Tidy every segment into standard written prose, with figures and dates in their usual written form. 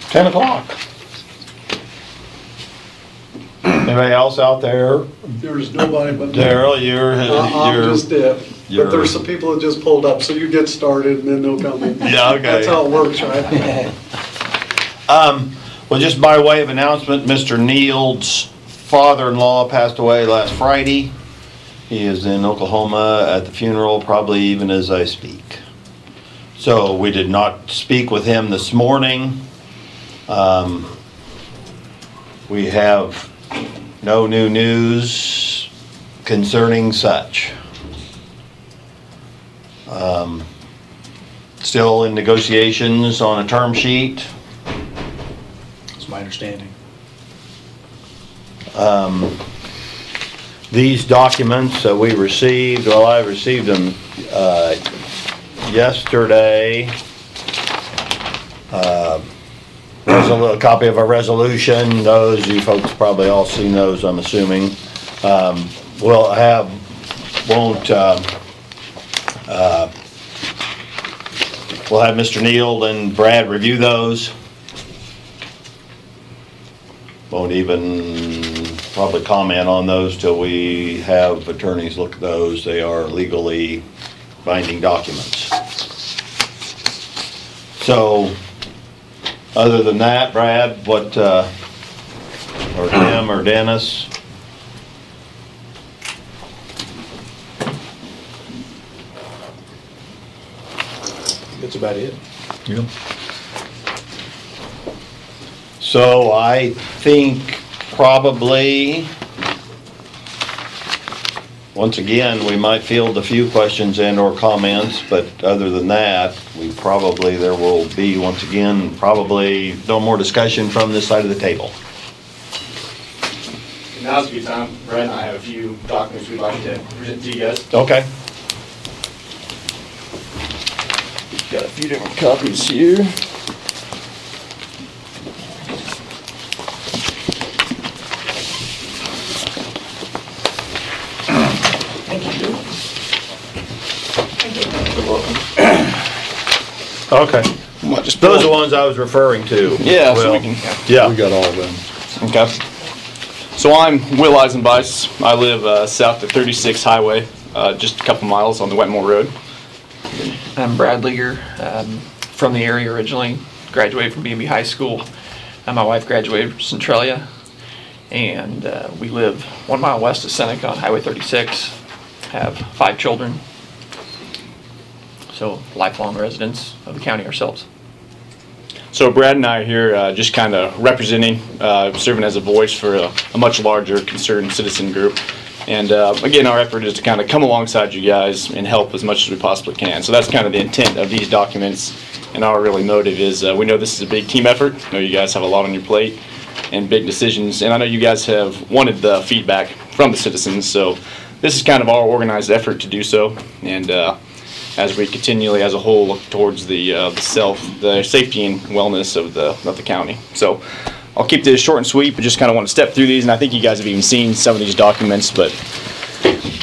10 o'clock. Anybody else out there? There's nobody but me. Daryl, you're I'm just it. But there's some people that just pulled up, so you get started and then they'll come in. Yeah, okay. That's how it works, right? Well, just by way of announcement, Mr. Neal's father-in-law passed away last Friday. He is in Oklahoma at the funeral, probably even as I speak. So we did not speak with him this morning. We have no new news concerning such. Still in negotiations on a term sheet. That's my understanding. These documents that we received, well, I received them yesterday. A copy of a resolution. Those, you folks probably all seen those, I'm assuming. We'll have Mr. Neal and Brad review those. Won't even probably comment on those till we have attorneys look at those. They are legally binding documents. So, other than that, Brad, what, or Tim or Dennis? That's about it. Yeah. So I think probably, once again, we might field a few questions and or comments, but other than that, there will be, once again, probably no more discussion from this side of the table. Now's a good time. Brad and I have a few documents we'd like to present to you guys. Okay. Got a few different copies here. Okay. Those are the ones I was referring to. Yeah, so we Will. can. Yeah. We got all of them. Okay. So I'm Will Eisenbeiss. I live south of 36 Highway, just a couple miles on the Wetmore Road. I'm Brad Leaguer, from the area originally, graduated from B&B High School. My wife graduated from Centralia, and we live 1 mile west of Seneca on Highway 36, have 5 children, so lifelong residents of the county ourselves. So Brad and I are here just kind of representing, serving as a voice for a much larger concerned citizen group. And again, our effort is to kind of come alongside you guys and help as much as we possibly can. So that's kind of the intent of these documents, and our really motive is we know this is a big team effort. I know you guys have a lot on your plate and big decisions, and I know you guys have wanted the feedback from the citizens, so this is kind of our organized effort to do so. And as we continually as a whole look towards the safety and wellness of the county. So I'll keep this short and sweet, but just kind of want to step through these, and I think you guys have even seen some of these documents, but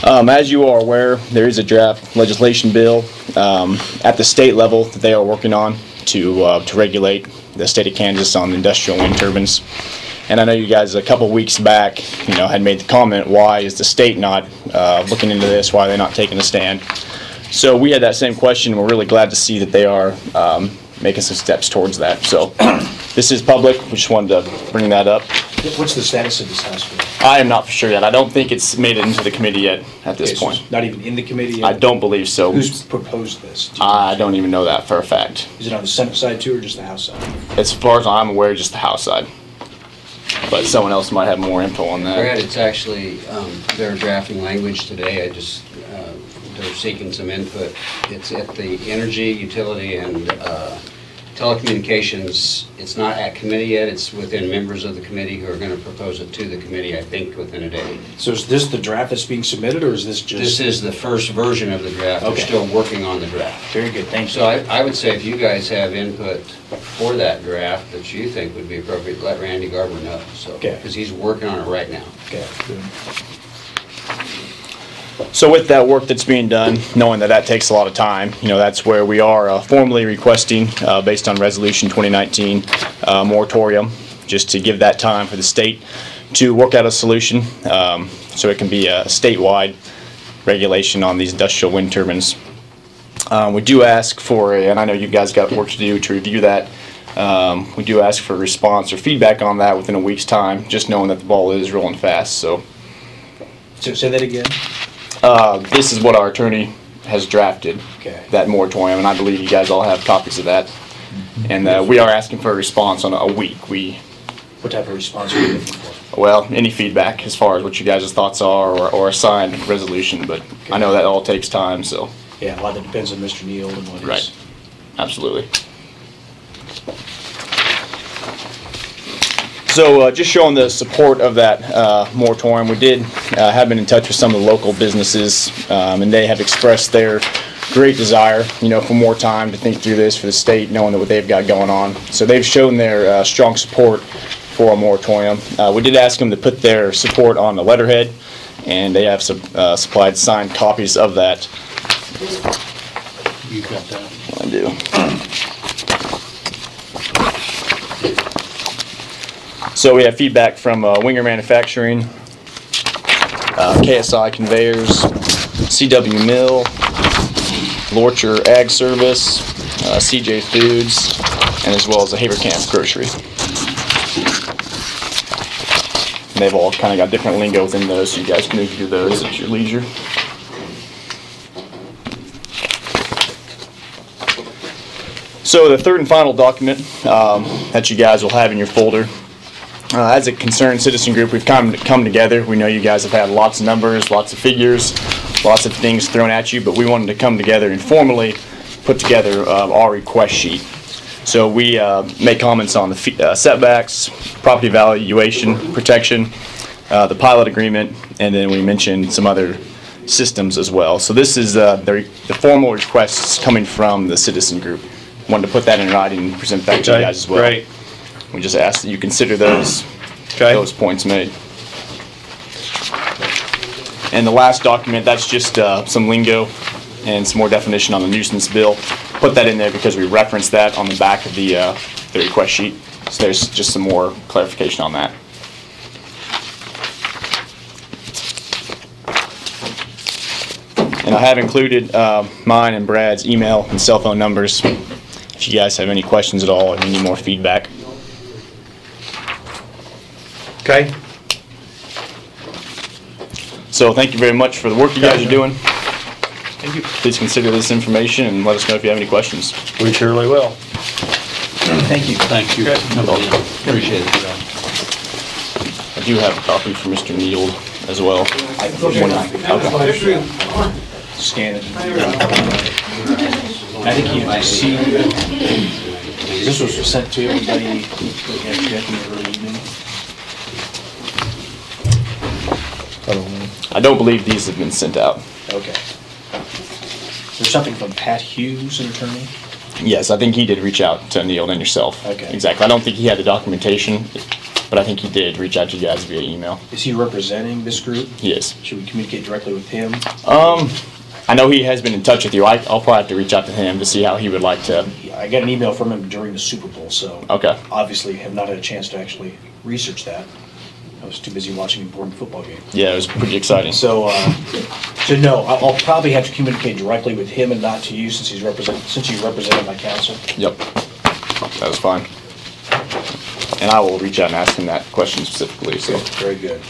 as you are aware, there is a draft legislation bill at the state level that they are working on to regulate the state of Kansas on industrial wind turbines. And I know you guys a couple weeks back, had made the comment, why is the state not looking into this? Why are they not taking a stand? So we had that same question. We're really glad to see that they are making some steps towards that. So this is public. We just wanted to bring that up. What's the status of this House bill? I am not for sure yet. I don't think it's made it into the committee yet at this Okay, so point. it's not even in the committee yet? I don't believe so. Who's proposed this? I don't even know that for a fact. Is it on the Senate side too, or just the House side? As far as I'm aware, just the House side. But someone else might have more info on that. Brad, it's actually, they're drafting language today. They're seeking some input. It's at the Energy, Utility, and Telecommunications. It's not at committee yet. It's within members of the committee who are going to propose it to the committee, I think, within a day. So is this the draft that's being submitted, or is this just? This is the first version of the draft. Okay. They're still working on the draft. Very good, thank you. So I would say if you guys have input for that draft that you think would be appropriate, let Randy Garber know. So, Okay. because he's working on it right now. Okay, good. So with that work that's being done, knowing that that takes a lot of time, that's where we are formally requesting, based on Resolution 2019, moratorium, just to give that time for the state to work out a solution, so it can be a statewide regulation on these industrial wind turbines. We do ask for, and I know you guys got work to do to review that, we do ask for a response or feedback on that within a week's time, just knowing that the ball is rolling fast. So say that again. this is what our attorney has drafted, that moratorium, and I believe you guys all have copies of that. And we are asking for a response on a week. What type of response are you looking for? Well, any feedback as far as what you guys' thoughts are, or a signed resolution, but I know that all takes time, so. Yeah, a lot of it depends on Mr. Neal and what Right, absolutely. So just showing the support of that moratorium, we did have been in touch with some of the local businesses, and they have expressed their great desire, for more time to think through this for the state, knowing what they've got going on. So they've shown their strong support for a moratorium. We did ask them to put their support on the letterhead, and they have supplied signed copies of that. You've got that. I do. So we have feedback from Winger Manufacturing, KSI Conveyors, CW Mill, Lorcher Ag Service, CJ Foods, and as well as the Haverkamp Grocery. And they've all kind of got different lingo within those, so you guys can move through those at your leisure. So the third and final document that you guys will have in your folder, as a concerned citizen group, we've come together. We know you guys have had lots of numbers, lots of figures, lots of things thrown at you, but we wanted to come together and formally put together our request sheet. So we make comments on the setbacks, property valuation protection, the pilot agreement, and then we mentioned some other systems as well. So this is the formal requests coming from the citizen group. Wanted to put that in writing and present that to you guys as well. Great. We just ask that you consider those points made. And the last document, that's just some lingo and some more definition on the nuisance bill. Put that in there because we referenced that on the back of the request sheet. So there's just some more clarification on that. And I have included mine and Brad's email and cell phone numbers if you guys have any questions at all or any more feedback. Okay. So thank you very much for the work you guys are doing. Thank you. Please consider this information and let us know if you have any questions. We surely will. Thank you. Thank you. Appreciate it. I do have a copy for Mr. Neal as well. Okay. Scan it. I think you see, this was sent to everybody in the early evening. I don't believe these have been sent out. Okay. There's something from Pat Hughes, an attorney? Yes, I think he did reach out to Neal and yourself. Okay. Exactly. I don't think he had the documentation, but I think he did reach out to you guys via email. Is he representing this group? He is. Should we communicate directly with him? I know he has been in touch with you. I'll probably have to reach out to him to see how he would like to. Yeah, I got an email from him during the Super Bowl, so Okay. obviously have not had a chance to actually research that. I was too busy watching an important football game. Yeah, it was pretty exciting. So, no, I'll probably have to communicate directly with him and not to you since you represented my counsel. Yep. That was fine. And I will reach out and ask him that question specifically. So. Very good.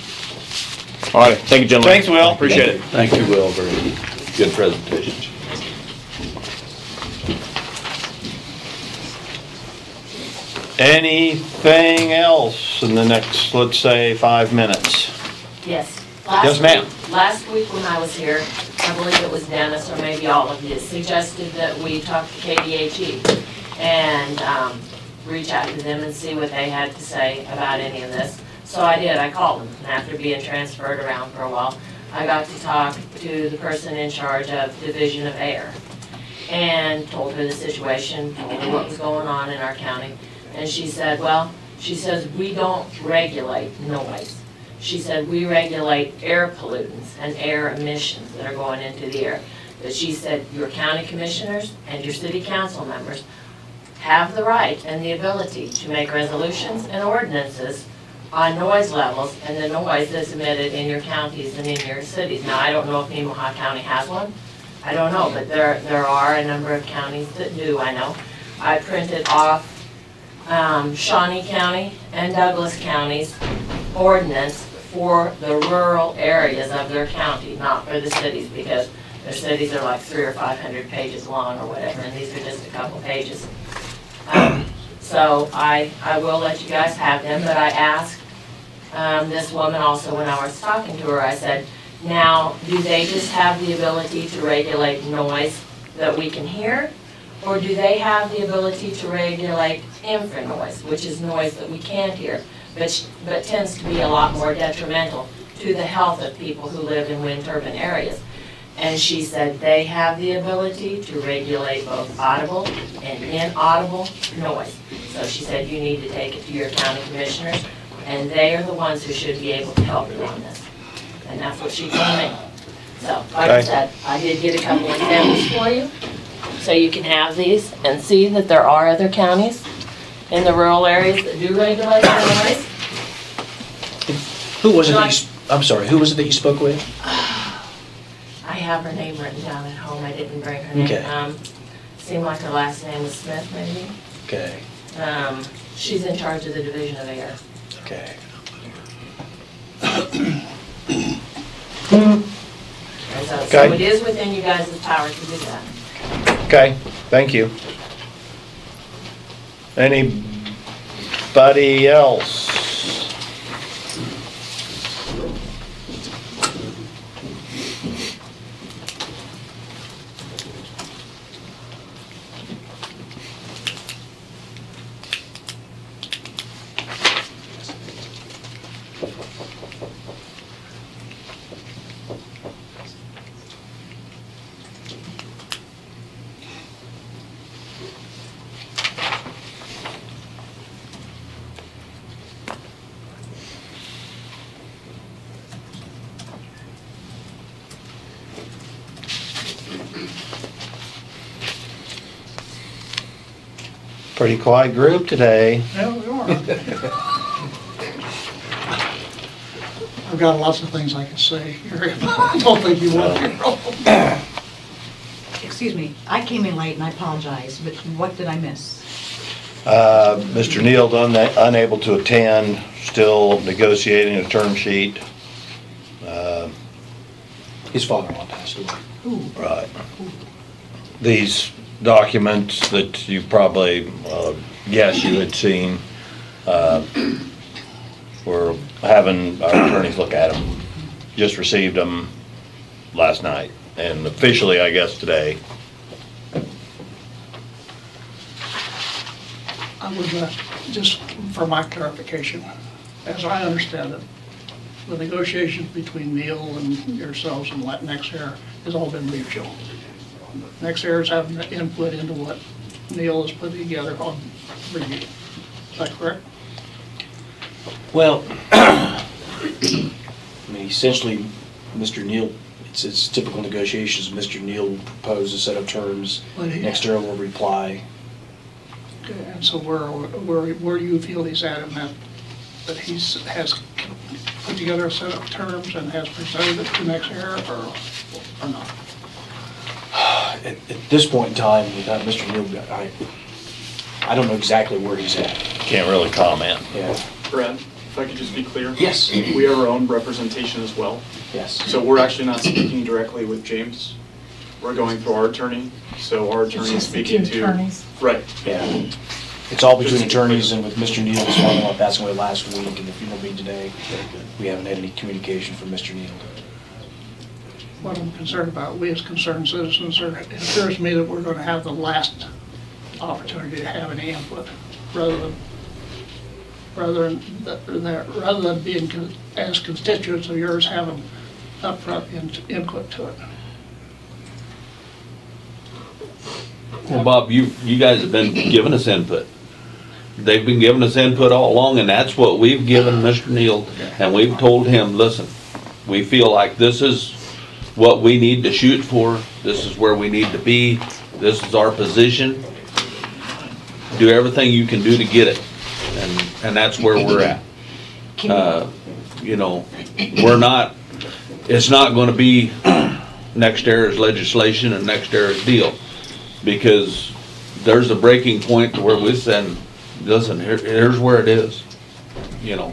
All right. Thank you, gentlemen. Thanks, Will. Appreciate it. Thank you, Will, very good presentation. Anything else in the next, let's say, 5 minutes? Yes. Yes, ma'am. Last week when I was here, I believe it was Dennis or maybe all of you, suggested that we talk to KDHE and reach out to them and see what they had to say about any of this. So I did. I called them, and after being transferred around for a while, I got to talk to the person in charge of Division of Air and told her the situation, told her what was going on in our county. And she said, well, she says, we don't regulate noise. She said, we regulate air pollutants and air emissions that are going into the air. But she said, your county commissioners and your city council members have the right and the ability to make resolutions and ordinances on noise levels and the noise that's emitted in your counties and in your cities. Now, I don't know if Nemaha County has one. I don't know, but there are a number of counties that do, I know. I printed off Shawnee County and Douglas County's ordinance for the rural areas of their county, not for the cities, because their cities are like 300 or 500 pages long or whatever, and these are just a couple pages. So I will let you guys have them, but I asked this woman also when I was talking to her, I said, now, do they just have the ability to regulate noise that we can hear? Or do they have the ability to regulate infra noise, which is noise that we can't hear, but tends to be a lot more detrimental to the health of people who live in wind turbine areas? And she said they have the ability to regulate both audible and inaudible noise. So she said you need to take it to your county commissioners, and they are the ones who should be able to help you on this. And that's what she told me. So, like I said, I did get a couple of examples for you, so you can have these and see that there are other counties in the rural areas that do regulate the noise. Who was it that you, I'm sorry, who was it that you spoke with? I have her name written down at home. I didn't bring her name. Okay. Seemed like her last name was Smith, maybe. Okay, She's in charge of the Division of Air. okay. So it is within you guys' power to do that. Okay, thank you. Anybody else? Pretty quiet group today. Yeah, we are. I've got lots of things I can say here. I don't think you want to. Excuse me, I came in late and I apologize, but what did I miss? Mr. Neal unable to attend, still negotiating a term sheet. His father-in-law passed away. Right. These documents that you probably, guess you had seen, we're having our attorneys look at them. Just received them last night, and officially, I guess, today. I would, just for my clarification, as I understand it, the negotiations between Neil and yourselves and NextAir has all been mutual. NextAir is having input into what Neil has put together on review. Is that correct? Well, I mean, essentially, Mr. Neal, it's typical negotiations. Mr. Neal will propose a set of terms, NextAir will reply. Okay, and so where do you feel he's at in that has put together a set of terms and has presented it to NextAir or not? At this point in time, without Mr. Neal, I don't know exactly where he's at. Can't really comment. Yeah. Brad, if I could just be clear. Yes. We have our own representation as well. Yes. So we're actually not speaking directly with James. We're going through our attorney. So our attorney is speaking to. Right. Yeah. It's all between attorneys, and with Mr. Neal, his father-in-law passing away last week, and the funeral being today, we haven't had any communication from Mr. Neal. What I'm concerned about, we as concerned citizens, it appears to me that we're going to have the last opportunity to have any input, rather than being as constituents of yours having upfront input to it. Well, Bob, you guys have been giving us input. they've been giving us input all along, and that's what we've given Mr. Neal, and we've told him, listen, we feel like this is what we need to shoot for, this is where we need to be, this is our position. Do everything you can do to get it, and that's where we're at. You know, we're not, it's not gonna be next era's legislation and next era's deal, because there's a breaking point to where we said, listen, here's where it is. You know,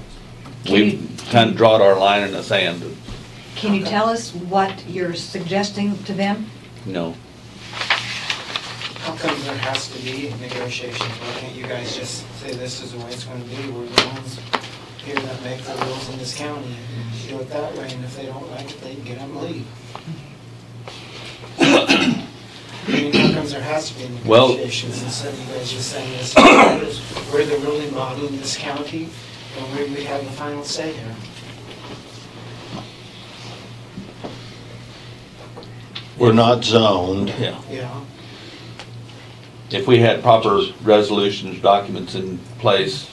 we've kind of drawn our line in the sand. Can you tell us what you're suggesting to them? No. How come there has to be negotiations? Why can't you guys just say this is the way it's going to be? We're the ones here that make the rules in this county and do it that way, and if they don't like it, they can get up and leave. I mean, how comes there has to be negotiations instead of you guys just saying this is we're the ruling body in this county and we have the final say here? We're not zoned. Yeah. Yeah. If we had proper resolutions, documents in place,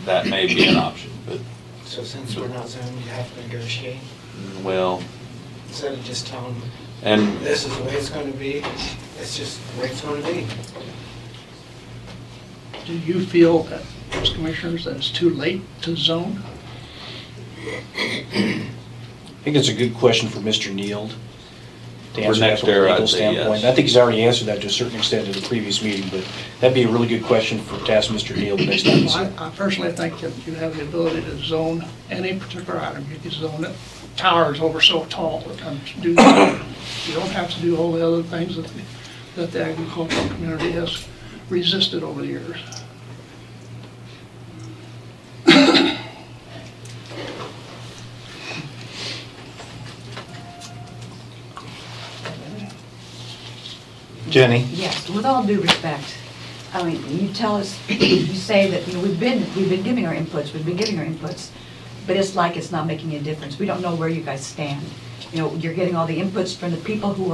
that may be an option, but, So since we're not zoned, you have to negotiate well, instead of just telling them and this is the way it's going to be. It's just the way it's going to be. Do you feel that, as commissioners, that it's too late to zone? I think it's a good question for Mr. Neal to For answer that next from a era, legal I'd say standpoint. yes. I think he's already answered that to a certain extent at the previous meeting, but that'd be a really good question to ask Mr. Neal the next time you see him. I personally think that you have the ability to zone any particular item. You can zone it, towers over so tall, and do that. You don't have to do all the other things that the agricultural community has resisted over the years. Jenny? Yes, with all due respect, I mean, you tell us, you say that, you know, we've been giving our inputs, but it's like it's not making a difference. We don't know where you guys stand. You know, you're getting all the inputs from the people who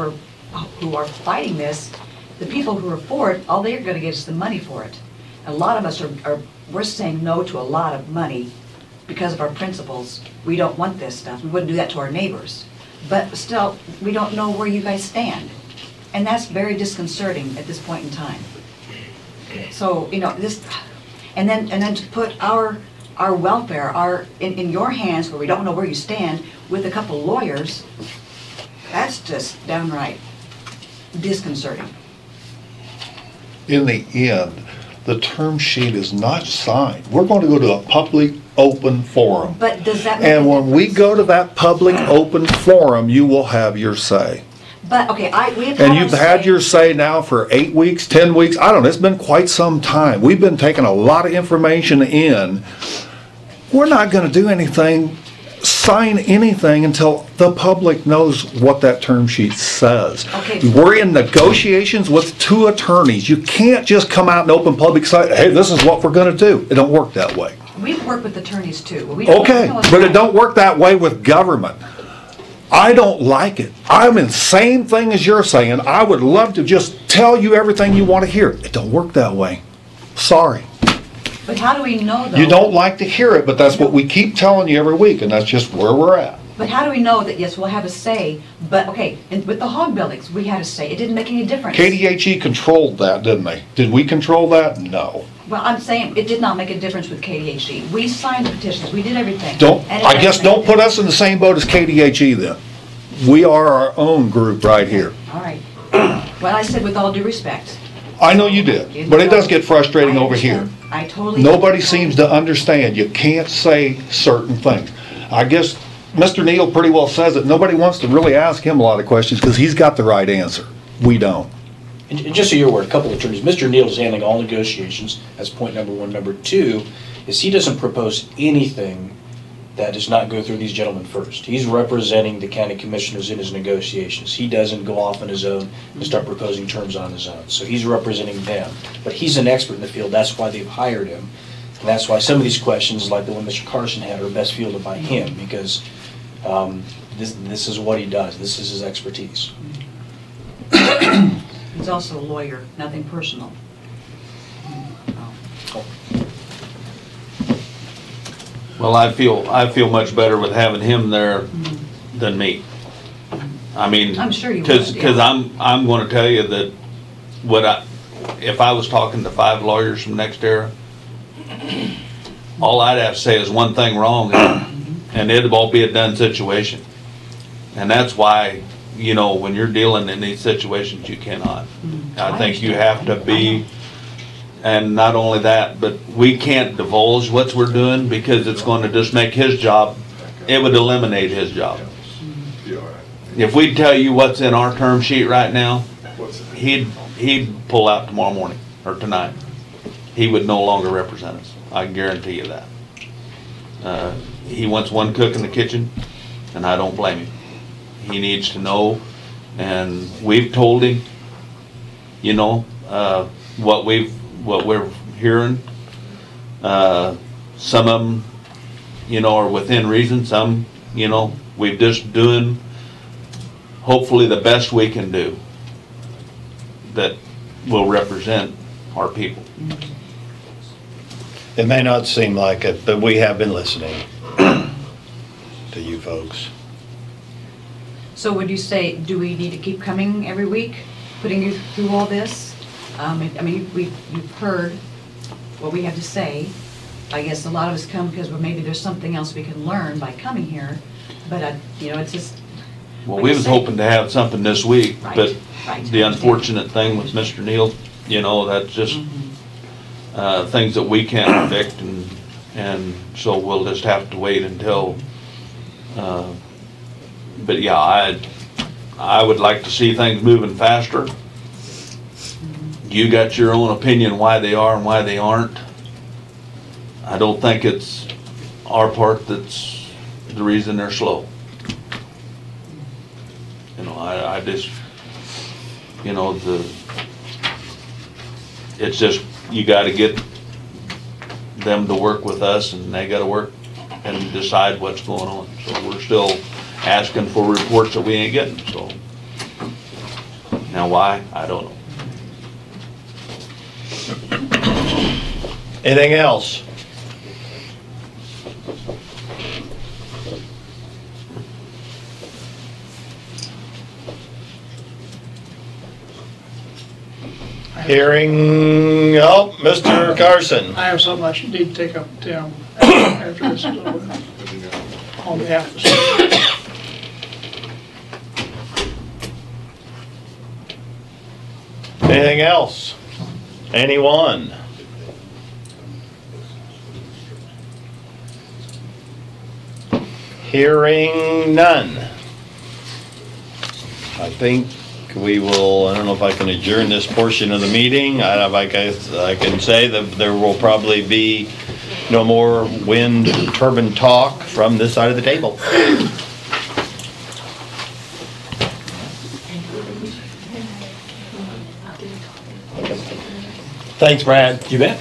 are fighting this. The people who are for it, all they're gonna get is the money for it. A lot of us we're saying no to a lot of money because of our principles. We don't want this stuff. We wouldn't do that to our neighbors. But still, we don't know where you guys stand. And that's very disconcerting at this point in time. So, you know, this, and then to put our welfare, in your hands where we don't know where you stand with a couple lawyers, that's just downright disconcerting. In the end, the term sheet is not signed. We're going to go to a public, open forum. But does that make a And when we difference? go to that public, open forum, you will have your say. But, okay, we've And you've had your say now for 8 weeks, 10 weeks, I don't know, it's been quite some time. We've been taking a lot of information in. We're not gonna do anything, sign anything until the public knows what that term sheet says. Okay. We're in negotiations with 2 attorneys. You can't just come out and open public say, hey, this is what we're gonna do. It don't work that way. We've worked with attorneys too. We don't Okay, know what's but it right. don't work that way with government. I don't like it. I'm in the same thing as you're saying. I would love to just tell you everything you want to hear. It don't work that way. Sorry. But how do we know though? You don't like to hear it, but that's what we keep telling you every week, and that's just where we're at. But how do we know that, yes, we'll have a say, but, okay, and with the hog buildings, we had a say. It didn't make any difference. KDHE controlled that, didn't they? Did we control that? No. Well, I'm saying it did not make a difference with KDHE. We signed the petitions, we did everything. Don't, And it I guess doesn't don't make- put us in the same boat as KDHE then. We are our own group right here. All right. Well, I said with all due respect. I know you did, but it does get frustrating over here. I totally. Nobody seems to understand. You can't say certain things. I guess Mr. Neal pretty well says it. Nobody wants to really ask him a lot of questions because he's got the right answer. We don't. And just so you're aware, a couple of attorneys, Mr. Neal is handling all negotiations. That's point number one. Number two is he doesn't propose anything that does not go through these gentlemen first. He's representing the county commissioners in his negotiations. He doesn't go off on his own and start proposing terms on his own. So he's representing them. But he's an expert in the field. That's why they've hired him. And that's why some of these questions, like the one Mr. Carson had, are best fielded by him, because this is what he does. This is his expertise. He's also a lawyer, nothing personal. Well, I feel much better with having him there than me. I mean, I'm sure you would, cause yeah. I'm gonna tell you that if I was talking to 5 lawyers from Next Era, all I'd have to say is one thing wrong and it won't be a done situation. And that's why, you know, when you're dealing in these situations, you cannot. I think you have to be, and not only that, but we can't divulge what we're doing because it's going to just make his job, it would eliminate his job. If we tell you what's in our term sheet right now, he'd pull out tomorrow morning or tonight. He would no longer represent us. I guarantee you that. He wants one cook in the kitchen, and I don't blame him. He needs to know, and we've told him, you know, what we're hearing. Some of them, you know, are within reason. Some, you know, we're just doing hopefully the best we can do that will represent our people. It may not seem like it, but we have been listening to you folks. So would you say, do we need to keep coming every week, putting you through all this? I mean, you've heard what we have to say. I guess a lot of us come because maybe there's something else we can learn by coming here, but you know, it's just. Well, we was hoping to have something this week, Right, but right. the unfortunate thing with Mr. Neal, you know, that's just things that we can't predict, and so we'll just have to wait until. But yeah, I would like to see things moving faster. You got your own opinion why they are and why they aren't. I don't think it's our part that's the reason they're slow. You know, I just, you know, it's just, you gotta get them to work with us and they gotta work and decide what's going on. So we're still asking for reports that we ain't getting, so. Now why? I don't know. Anything else? Hearing, oh, Mr. Carson. I have something I should need to take up with Tim after this is over, on behalf of the city. Anything else? Anyone? Hearing none. I think we will, I don't know if I can adjourn this portion of the meeting. I can say that there will probably be no more wind turbine talk from this side of the table. Thanks, Brad. You bet.